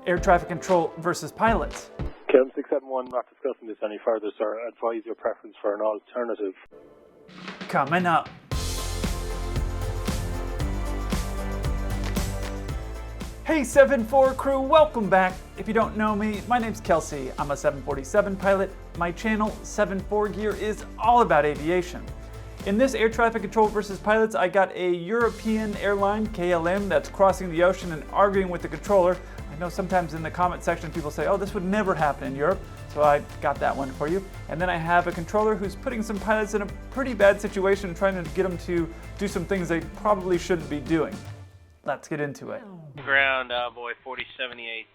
air traffic control versus pilots. KM 671, not discussing this any further, sir. Advise your preference for an alternative. Coming up. Hey 7-4 crew, welcome back. If you don't know me, my name's Kelsey. I'm a 747 pilot. My channel, 7-4 Gear, is all about aviation. In this air traffic control versus pilots, I got a European airline, KLM, that's crossing the ocean and arguing with the controller. I know sometimes in the comment section people say, oh, this would never happen in Europe, so I got that one for you. And then I have a controller who's putting some pilots in a pretty bad situation, trying to get them to do some things they probably shouldn't be doing. Let's get into it. Ground Envoy 4078,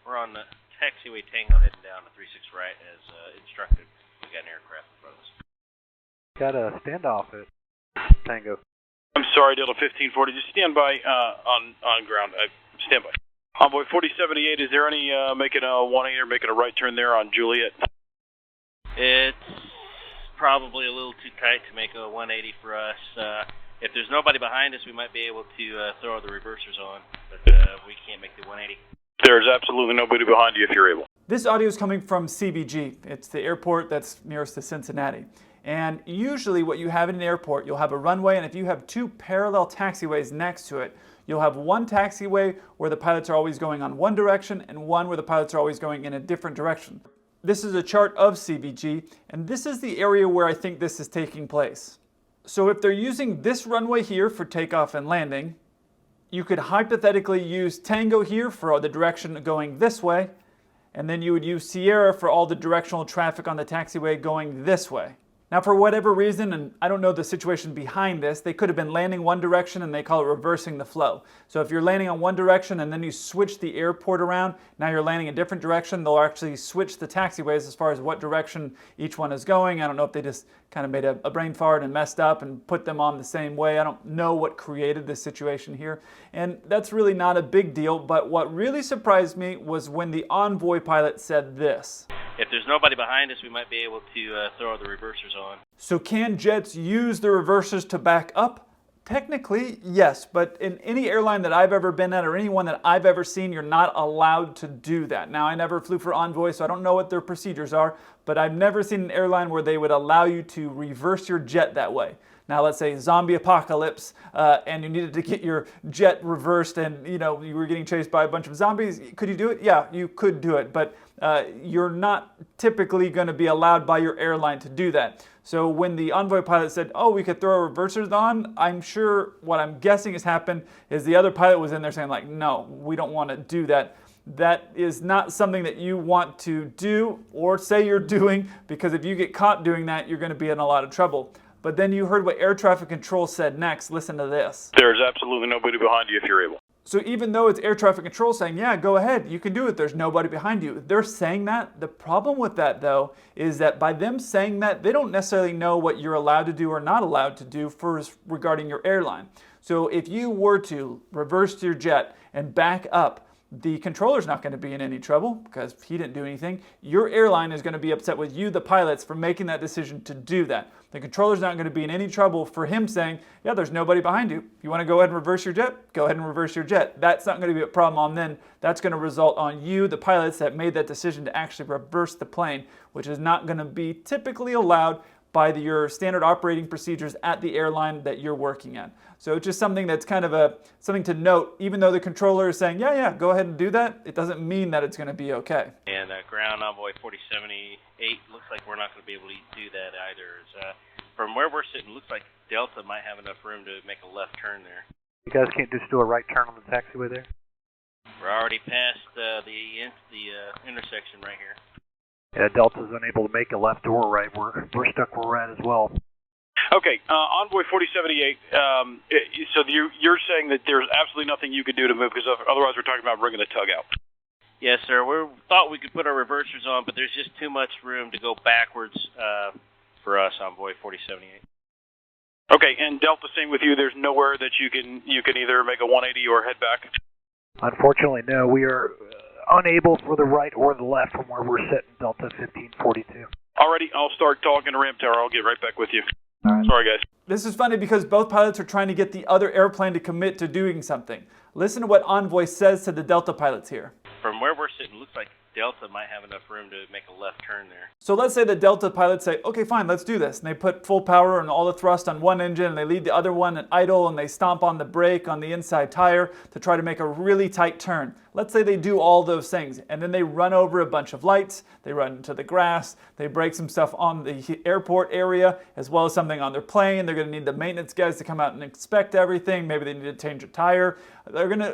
we're on the taxiway Tango heading down to 36 right as instructed. We got an aircraft in front of us. Got a standoff at Tango. I'm sorry, Delta 1540, just stand by on ground. Stand by. Envoy 4078, is there any making a 180 or making a right turn there on Juliet? It's probably a little too tight to make a 180 for us. If there's nobody behind us, we might be able to throw the reversers on, but we can't make the 180. There's absolutely nobody behind you if you're able. This audio is coming from CBG. It's the airport that's nearest to Cincinnati. And usually what you have in an airport, you'll have a runway, and if you have two parallel taxiways next to it, you'll have one taxiway where the pilots are always going on one direction and one where the pilots are always going in a different direction. This is a chart of CBG, and this is the area where I think this is taking place. So if they're using this runway here for takeoff and landing, you could hypothetically use Tango here for all the direction going this way, and then you would use Sierra for all the directional traffic on the taxiway going this way. Now for whatever reason, and I don't know the situation behind this, they could have been landing one direction and they call it reversing the flow. So if you're landing on one direction and then you switch the airport around, now you're landing a different direction, they'll actually switch the taxiways as far as what direction each one is going. I don't know if they just kind of made a brain fart and messed up and put them on the same way. I don't know what created this situation here. And that's really not a big deal, but what really surprised me was when the Envoy pilot said this. If there's nobody behind us, we might be able to throw the reversers on. So can jets use the reversers to back up? Technically, yes, but in any airline that I've ever been at or anyone that I've ever seen, you're not allowed to do that. Now, I never flew for Envoy, so I don't know what their procedures are, but I've never seen an airline where they would allow you to reverse your jet that way. Now, let's say zombie apocalypse, and you needed to get your jet reversed and you were getting chased by a bunch of zombies. Could you do it? Yeah, you could do it, but you're not typically going to be allowed by your airline to do that. So when the Envoy pilot said, oh, we could throw reversers on, I'm sure what I'm guessing has happened is the other pilot was in there saying like, no, we don't want to do that. That is not something that you want to do or say you're doing, because if you get caught doing that, you're going to be in a lot of trouble. But then you heard what air traffic control said next. Listen to this. There's absolutely nobody behind you if you're able. So even though it's air traffic control saying, yeah, go ahead, you can do it, there's nobody behind you, they're saying that. The problem with that, though, is that by them saying that, they don't necessarily know what you're allowed to do or not allowed to do regarding your airline. So if you were to reverse your jet and back up, the controller's not going to be in any trouble because he didn't do anything. Your airline is going to be upset with you, the pilots, for making that decision to do that. The controller's not going to be in any trouble for him saying, yeah, there's nobody behind you. You want to go ahead and reverse your jet? Go ahead and reverse your jet. That's not going to be a problem on them. That's going to result on you, the pilots, that made that decision to actually reverse the plane, which is not going to be typically allowed by your standard operating procedures at the airline that you're working at. So it's just something that's kind of something to note. Even though the controller is saying, yeah, go ahead and do that, it doesn't mean that it's going to be okay. And ground Envoy 4078, looks like we're not going to be able to do that either. From where we're sitting, looks like Delta might have enough room to make a left turn there. You guys can't just do a right turn on the taxiway there? We're already past the intersection right here. Yeah, Delta's unable to make a left or right. We're stuck where we're at as well. Okay, Envoy 4078, so you're saying that there's absolutely nothing you could do to move, because otherwise we're talking about bringing the tug out. Yes, sir. We thought we could put our reversers on, but there's just too much room to go backwards for us, Envoy 4078. Okay, and Delta, same with you. There's nowhere that you can either make a 180 or head back? Unfortunately, no. We are unable for the right or the left from where we're sitting, Delta 1542. Alrighty, I'll start talking to Ramp Tower. I'll get right back with you. All right. Sorry, guys. This is funny because both pilots are trying to get the other airplane to commit to doing something. Listen to what Envoy says to the Delta pilots here. from where we're sitting, it looks like Delta might have enough room to make a left turn there. So let's say the Delta pilots say, okay, fine, let's do this. And they put full power and all the thrust on one engine, and they leave the other one at idle, and they stomp on the brake on the inside tire to try to make a really tight turn. Let's say they do all those things, and then they run over a bunch of lights, they run into the grass, they break some stuff on the airport area, as well as something on their plane. They're going to need the maintenance guys to come out and inspect everything. Maybe they need to change a tire.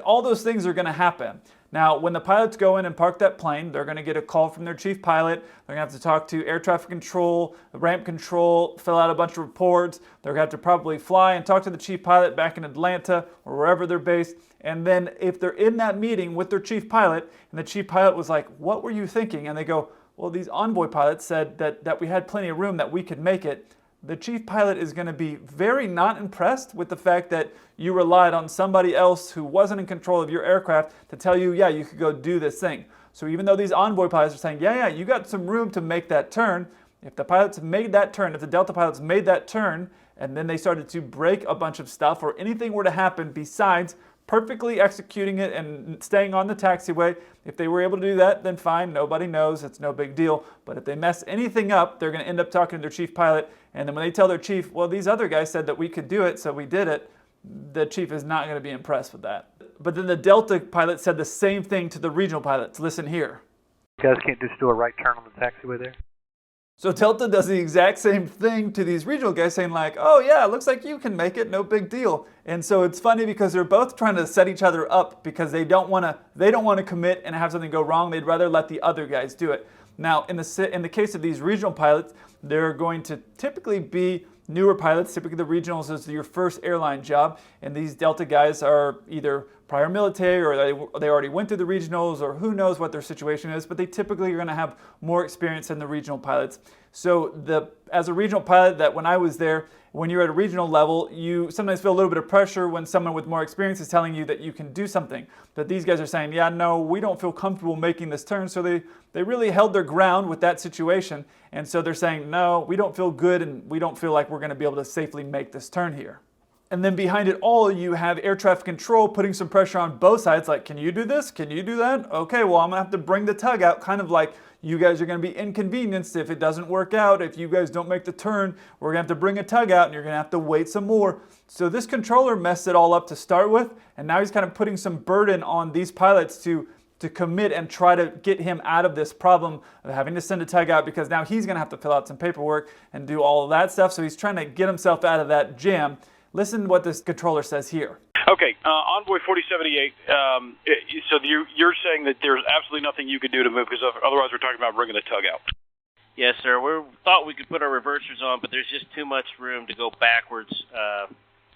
All those things are going to happen. Now, when the pilots go in and park that plane, they're going to get a call from their chief pilot. They're going to have to talk to air traffic control, ramp control, fill out a bunch of reports. They're going to have to probably fly and talk to the chief pilot back in Atlanta or wherever they're based. And then if they're in that meeting with their chief pilot, and the chief pilot was like, what were you thinking? And they go, well, these Envoy pilots said that we had plenty of room, that we could make it. The chief pilot is going to be very not impressed with the fact that you relied on somebody else who wasn't in control of your aircraft to tell you, yeah, you could go do this thing. So even though these Envoy pilots are saying, yeah, you got some room to make that turn, if the pilots made that turn, if the Delta pilots made that turn, and then they started to break a bunch of stuff, or anything were to happen besides perfectly executing it and staying on the taxiway, if they were able to do that, then fine, nobody knows, it's no big deal. But if they mess anything up, they're going to end up talking to their chief pilot, and then when they tell their chief, well, these other guys said that we could do it, so we did it, the chief is not going to be impressed with that. But then the Delta pilot said the same thing to the regional pilots. Listen here. You guys can't just do a right turn on the taxiway there? So Delta does the exact same thing to these regional guys, saying like, oh yeah, looks like you can make it, no big deal. And so it's funny because they're both trying to set each other up because they don't want to commit and have something go wrong. They'd rather let the other guys do it. Now, in the case of these regional pilots, they're going to typically be newer pilots. Typically the regionals is your first airline job, and these Delta guys are either prior military or they already went through the regionals, or who knows what their situation is, but they typically are going to have more experience than the regional pilots. So as a regional pilot, that when I was there, when you're at a regional level, you sometimes feel a little bit of pressure when someone with more experience is telling you that you can do something. But these guys are saying, yeah, no, we don't feel comfortable making this turn. So they really held their ground with that situation. And so they're saying, no, we don't feel good, and we don't feel like we're going to be able to safely make this turn here. And then behind it all, you have air traffic control putting some pressure on both sides, like, can you do this? Can you do that? Okay, well, I'm going to have to bring the tug out, kind of like you guys are going to be inconvenienced if it doesn't work out. If you guys don't make the turn, we're going to have to bring a tug out, and you're going to have to wait some more. So this controller messed it all up to start with, and now he's kind of putting some burden on these pilots to commit and try to get him out of this problem of having to send a tug out, because now he's going to have to fill out some paperwork and do all of that stuff. So he's trying to get himself out of that jam. Listen to what this controller says here. Okay, Envoy 4078, so you're saying that there's absolutely nothing you could do to move, because otherwise we're talking about bringing the tug out. Yes, sir. We thought we could put our reversers on, but there's just too much room to go backwards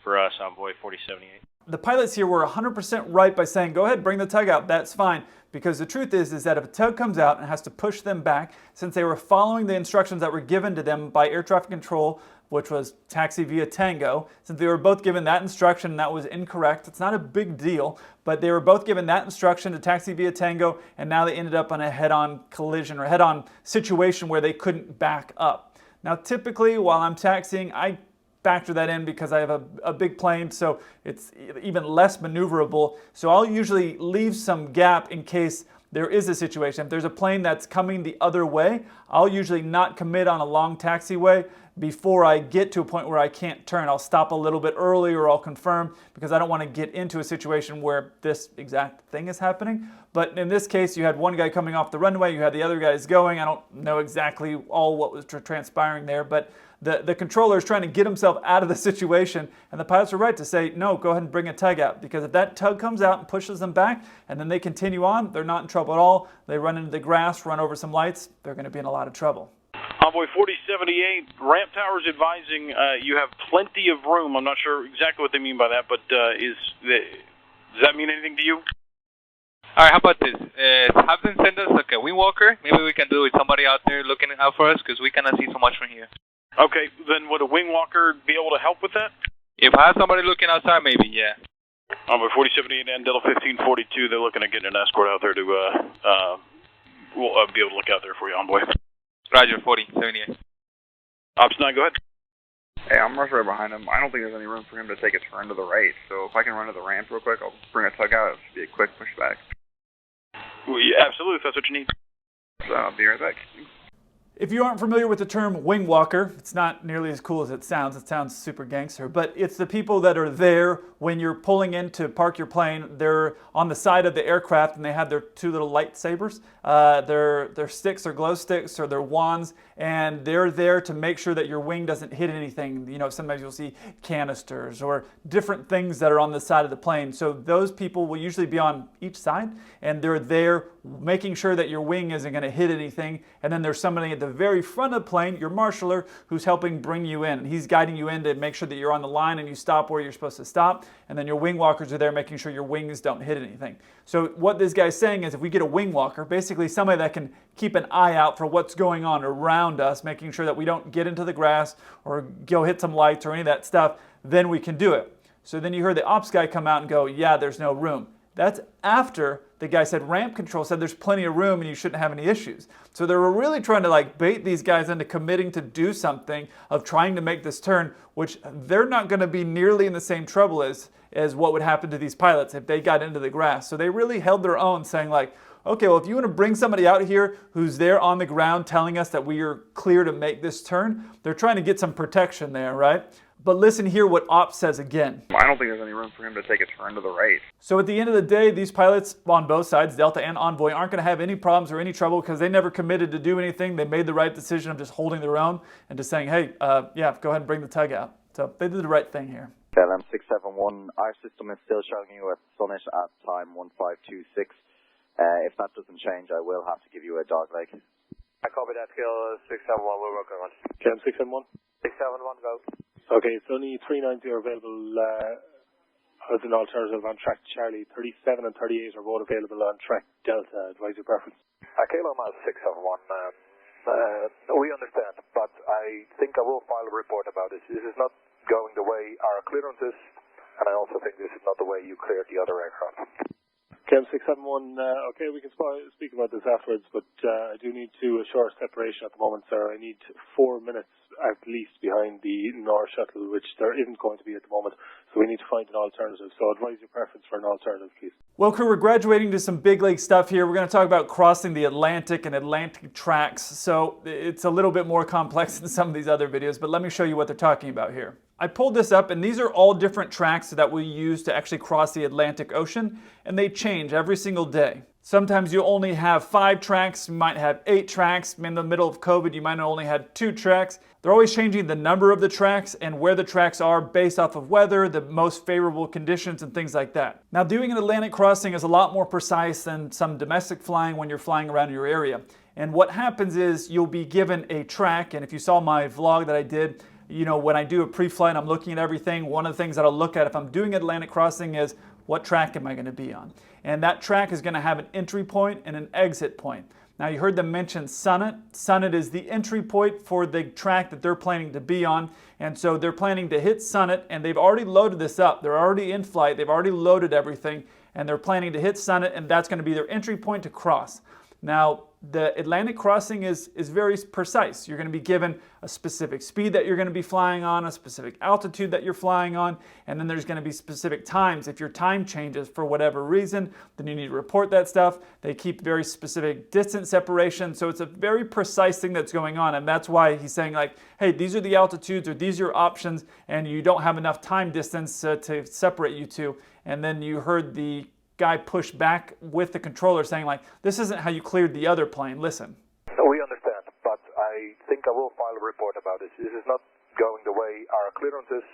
for us, Envoy 4078. The pilots here were 100% right by saying, go ahead, bring the tug out, that's fine. Because the truth is that if a tug comes out and has to push them back, since they were following the instructions that were given to them by air traffic control, which was taxi via Tango, since they were both given that instruction and that was incorrect, it's not a big deal, but they were both given that instruction to taxi via Tango, and now they ended up on a head-on collision or head-on situation where they couldn't back up. Now typically while I'm taxiing, I factor that in because I have a big plane, so it's even less maneuverable. So I'll usually leave some gap in case there is a situation. If there's a plane that's coming the other way, I'll usually not commit on a long taxiway before I get to a point where I can't turn. I'll stop a little bit early, or I'll confirm, because I don't want to get into a situation where this exact thing is happening. But in this case, you had one guy coming off the runway, you had the other guys going. I don't know exactly all what was transpiring there, but the controller is trying to get himself out of the situation, and the pilots are right to say, no, go ahead and bring a tug out, because if that tug comes out and pushes them back, and then they continue on, they're not in trouble at all. They run into the grass, run over some lights, they're going to be in a lot of trouble. Envoy 4078, ramp towers advising you have plenty of room. I'm not sure exactly what they mean by that, but does that mean anything to you? All right, how about this? Have them send us like a wing walker. Maybe we can do it with somebody out there looking out for us, because we cannot see so much from here. Okay, then would a wing walker be able to help with that? If I have somebody looking outside, maybe, yeah. Envoy 4078 and Delta 1542, they're looking at getting an escort out there to we'll be able to look out there for you, Envoy. Roger, 4078. Ops 9, go ahead. Hey, I'm right behind him. I don't think there's any room for him to take a turn to the right, so if I can run to the ramp real quick, I'll bring a tug out. It should be a quick pushback. Absolutely, if that's what you need. So I'll be right back. If you aren't familiar with the term wing walker, it's not nearly as cool as it sounds. It sounds super gangster, but it's the people that are there when you're pulling in to park your plane. They're on the side of the aircraft and they have their two little lightsabers, their sticks, their glow sticks or their wands, and they're there to make sure that your wing doesn't hit anything. You know, sometimes you'll see canisters or different things that are on the side of the plane. So those people will usually be on each side and they're there making sure that your wing isn't going to hit anything. And then there's somebody at the very front of the plane, your marshaller, who's helping bring you in. And he's guiding you in to make sure that you're on the line and you stop where you're supposed to stop. And then your wing walkers are there making sure your wings don't hit anything. So what this guy's saying is if we get a wing walker, basically somebody that can keep an eye out for what's going on around us, making sure that we don't get into the grass or go hit some lights or any of that stuff, then we can do it. So then you heard the ops guy come out and go, yeah, there's no room. That's after the guy said ramp control said there's plenty of room and you shouldn't have any issues. So they were really trying to like bait these guys into committing to do something of trying to make this turn, which they're not going to be nearly in the same trouble as what would happen to these pilots if they got into the grass. So they really held their own, saying like, okay, well, if you want to bring somebody out here who's there on the ground telling us that we are clear to make this turn, they're trying to get some protection there, right? But listen here what Ops says again. I don't think there's any room for him to take a turn to the right. So at the end of the day, these pilots on both sides, Delta and Envoy, aren't going to have any problems or any trouble because they never committed to do anything. They made the right decision of just holding their own and just saying, hey, yeah, go ahead and bring the tug out. So they did the right thing here. KLM 671, our system is still showing you at Summit at time 1526. If that doesn't change, I will have to give you a dog leg. I copy that, Kill 671, we're working on it. KLM 671? 671, go. Okay, it's only 390 are available as an alternative on track Charlie. 37 and 38 are both available on track Delta. Advise your preference. KLM 671, we understand, but I think I will file a report about this. This is not going the way our clearance is, and I also think this is not the way you cleared the other aircraft. KLM 671, okay, we can speak about this afterwards, but I do need to assure separation at the moment, sir. I need 4 minutes at least behind the North shuttle, which there isn't going to be at the moment, so we need to find an alternative. So advise your preference for an alternative, please. Well, crew, we're graduating to some big league stuff here. We're going to talk about crossing the Atlantic and Atlantic tracks, so it's a little bit more complex than some of these other videos, but let me show you what they're talking about here. I pulled this up, and these are all different tracks that we use to actually cross the Atlantic Ocean, and they change every single day. Sometimes you only have 5 tracks, you might have 8 tracks. In the middle of COVID, you might have only had 2 tracks. They're always changing the number of the tracks and where the tracks are based off of weather, the most favorable conditions, and things like that. Now, doing an Atlantic crossing is a lot more precise than some domestic flying when you're flying around your area. And what happens is you'll be given a track, and if you saw my vlog that I did, you know, when I do a pre-flight, I'm looking at everything. One of the things that I'll look at if I'm doing Atlantic crossing is what track am I going to be on? And that track is going to have an entry point and an exit point. Now, you heard them mention Summit. Summit is the entry point for the track that they're planning to be on. And so they're planning to hit Summit, and they've already loaded this up. They're already in flight. They've already loaded everything, and they're planning to hit Summit, and that's going to be their entry point to cross. Now, the Atlantic crossing is very precise. You're going to be given a specific speed that you're going to be flying on, a specific altitude that you're flying on, and then there's going to be specific times. If your time changes for whatever reason, then you need to report that stuff. They keep very specific distance separation, so it's a very precise thing that's going on, and that's why he's saying like, hey, these are the altitudes or these are your options, and you don't have enough time distance to separate you two. And then you heard the guy push back with the controller saying like, this isn't how you cleared the other plane, listen. We understand, but I think I will file a report about this. This is not going the way our clearance is,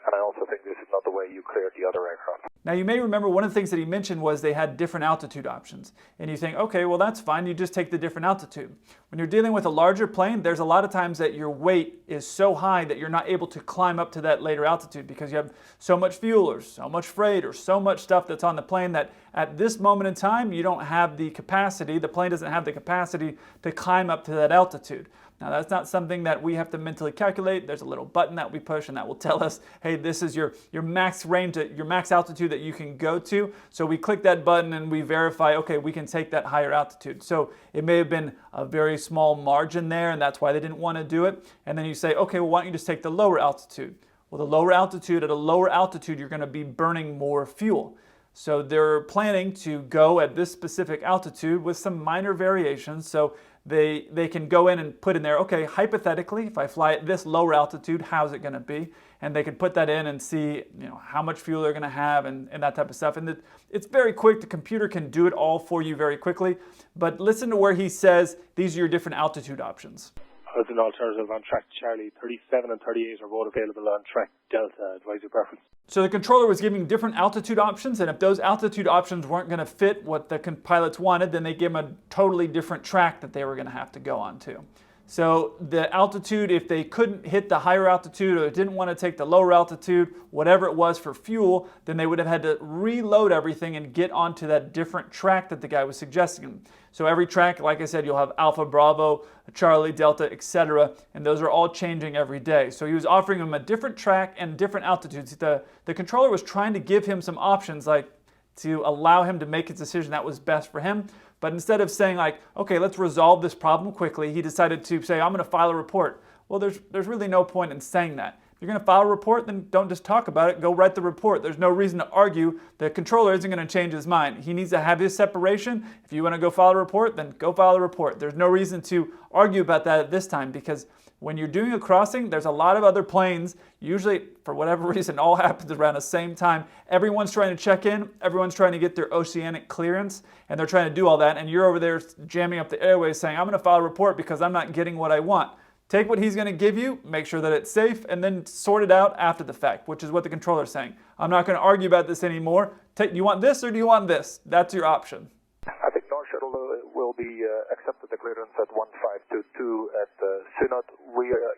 and I also think this is not the way you cleared the other aircraft. Now, you may remember one of the things that he mentioned was they had different altitude options. And you think, okay, well, that's fine. You just take the different altitude. When you're dealing with a larger plane, there's a lot of times that your weight is so high that you're not able to climb up to that later altitude because you have so much fuel or so much freight or so much stuff that's on the plane that at this moment in time, you don't have the capacity, the plane doesn't have the capacity to climb up to that altitude. Now, that's not something that we have to mentally calculate. There's a little button that we push and that will tell us, hey, this is your max range, your max altitude that you can go to. So we click that button and we verify, okay, we can take that higher altitude. So it may have been a very small margin there, and that's why they didn't want to do it. And then you say, okay, well, why don't you just take the lower altitude? Well, the lower altitude, at a lower altitude, you're going to be burning more fuel. So they're planning to go at this specific altitude with some minor variations. So they can go in and put in there, okay, hypothetically, if I fly at this lower altitude, how's it going to be? And they can put that in and see, how much fuel they're going to have and that type of stuff. And it's very quick. The computer can do it all for you very quickly. But listen to where he says these are your different altitude options. As an alternative on track Charlie, 37 and 38 are both available on track Delta. Advise your preference. So the controller was giving different altitude options, and if those altitude options weren't going to fit what the pilots wanted, then they gave them a totally different track that they were going to have to go on to. So the altitude, if they couldn't hit the higher altitude or didn't want to take the lower altitude, whatever it was for fuel, then they would have had to reload everything and get onto that different track that the guy was suggesting. So every track, like I said, you'll have Alpha, Bravo, Charlie, Delta, etc. And those are all changing every day. So he was offering him a different track and different altitudes. The controller was trying to give him some options, like to allow him to make his decision that was best for him. But instead of saying like, okay, let's resolve this problem quickly, he decided to say, I'm going to file a report. Well, there's really no point in saying that. If you're going to file a report, then don't just talk about it, go write the report. There's no reason to argue. The controller isn't going to change his mind. He needs to have his separation. If you want to go file a report, then go file a report. There's no reason to argue about that at this time, because when you're doing a crossing, there's a lot of other planes. Usually, for whatever reason, all happens around the same time. Everyone's trying to check in. Everyone's trying to get their oceanic clearance, and they're trying to do all that. And you're over there jamming up the airways saying, I'm going to file a report because I'm not getting what I want. Take what he's going to give you, make sure that it's safe, and then sort it out after the fact, which is what the controller's saying. I'm not going to argue about this anymore. Do you want this or do you want this? That's your option. I think North Shuttle will be accepted the clearance at 1522 at Synod.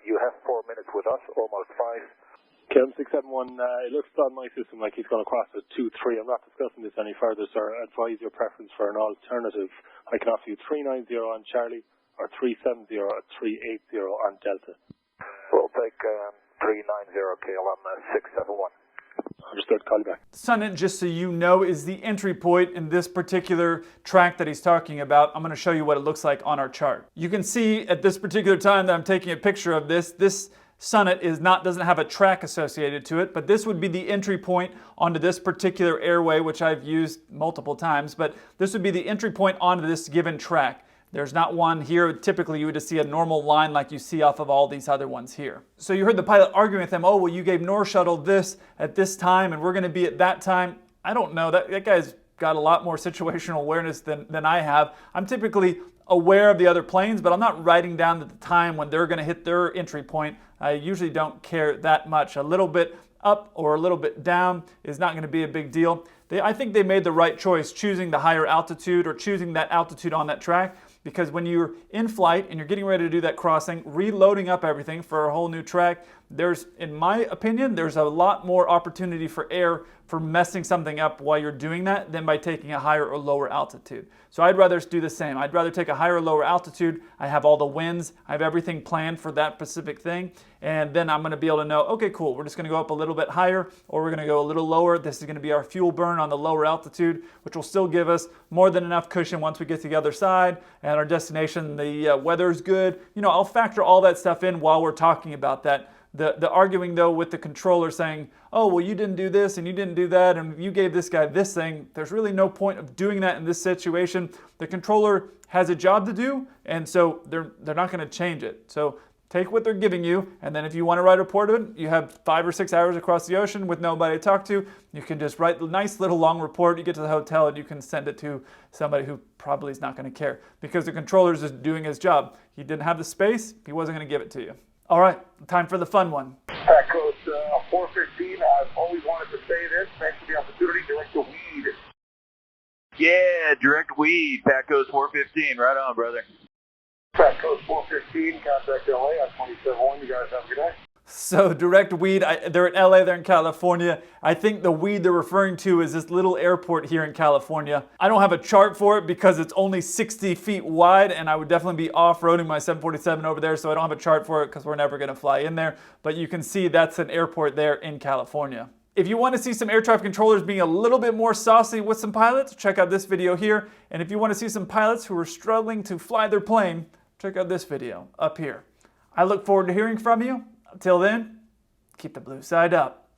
You have 4 minutes with us, almost 5. KLM 671, it looks on my system like he's going to cross at 23. I'm not discussing this any further, sir. Advise your preference for an alternative. I can offer you 390 on Charlie or 370 or 380 on Delta. We'll take 390 KLM 671. Understood, call you back. Sunnit, just so you know, is the entry point in this particular track that he's talking about. I'm going to show you what it looks like on our chart. You can see at this particular time that I'm taking a picture of this Sunnit doesn't have a track associated to it, but this would be the entry point onto this particular airway, which I've used multiple times, but this would be the entry point onto this given track. There's not one here. Typically, you would just see a normal line like you see off of all these other ones here. So you heard the pilot arguing with him, oh, well, you gave North Shuttle this at this time, and we're going to be at that time. I don't know. That guy's got a lot more situational awareness than I have. I'm typically aware of the other planes, but I'm not writing down the time when they're going to hit their entry point. I usually don't care that much. A little bit up or a little bit down is not going to be a big deal. I think they made the right choice choosing the higher altitude or choosing that altitude on that track, because when you're in flight and you're getting ready to do that crossing, reloading up everything for a whole new track, in my opinion, there's a lot more opportunity for error for messing something up while you're doing that than by taking a higher or lower altitude. So I'd rather do the same. I'd rather take a higher or lower altitude. I have all the winds. I have everything planned for that specific thing. And then I'm going to be able to know, okay, cool, we're just going to go up a little bit higher or we're going to go a little lower. This is going to be our fuel burn on the lower altitude, which will still give us more than enough cushion once we get to the other side and our destination, the weather's good. I'll factor all that stuff in while we're talking about that. The arguing, though, with the controller saying, oh, well, you didn't do this and you didn't do that and you gave this guy this thing, there's really no point of doing that in this situation. The controller has a job to do, and so they're not going to change it. So take what they're giving you, and then if you want to write a report of it, you have 5 or 6 hours across the ocean with nobody to talk to. You can just write the nice little long report. You get to the hotel and you can send it to somebody who probably is not going to care, because the controller is just doing his job. He didn't have the space. He wasn't going to give it to you. All right, time for the fun one. Coast 415, I've always wanted to say this. Thanks for the opportunity. Direct to Weed. Yeah, direct weed. Pat Coast 415. Right on, brother. Pat Coast 415, contact LA at 27-1. You guys have a good day. So direct weed, they're in LA, they're in California. I think the weed they're referring to is this little airport here in California. I don't have a chart for it because it's only 60 feet wide, and I would definitely be off-roading my 747 over there, so I don't have a chart for it because we're never going to fly in there. But you can see that's an airport there in California. If you want to see some air traffic controllers being a little bit more saucy with some pilots, check out this video here. And if you want to see some pilots who are struggling to fly their plane, check out this video up here. I look forward to hearing from you. Until then, keep the blue side up.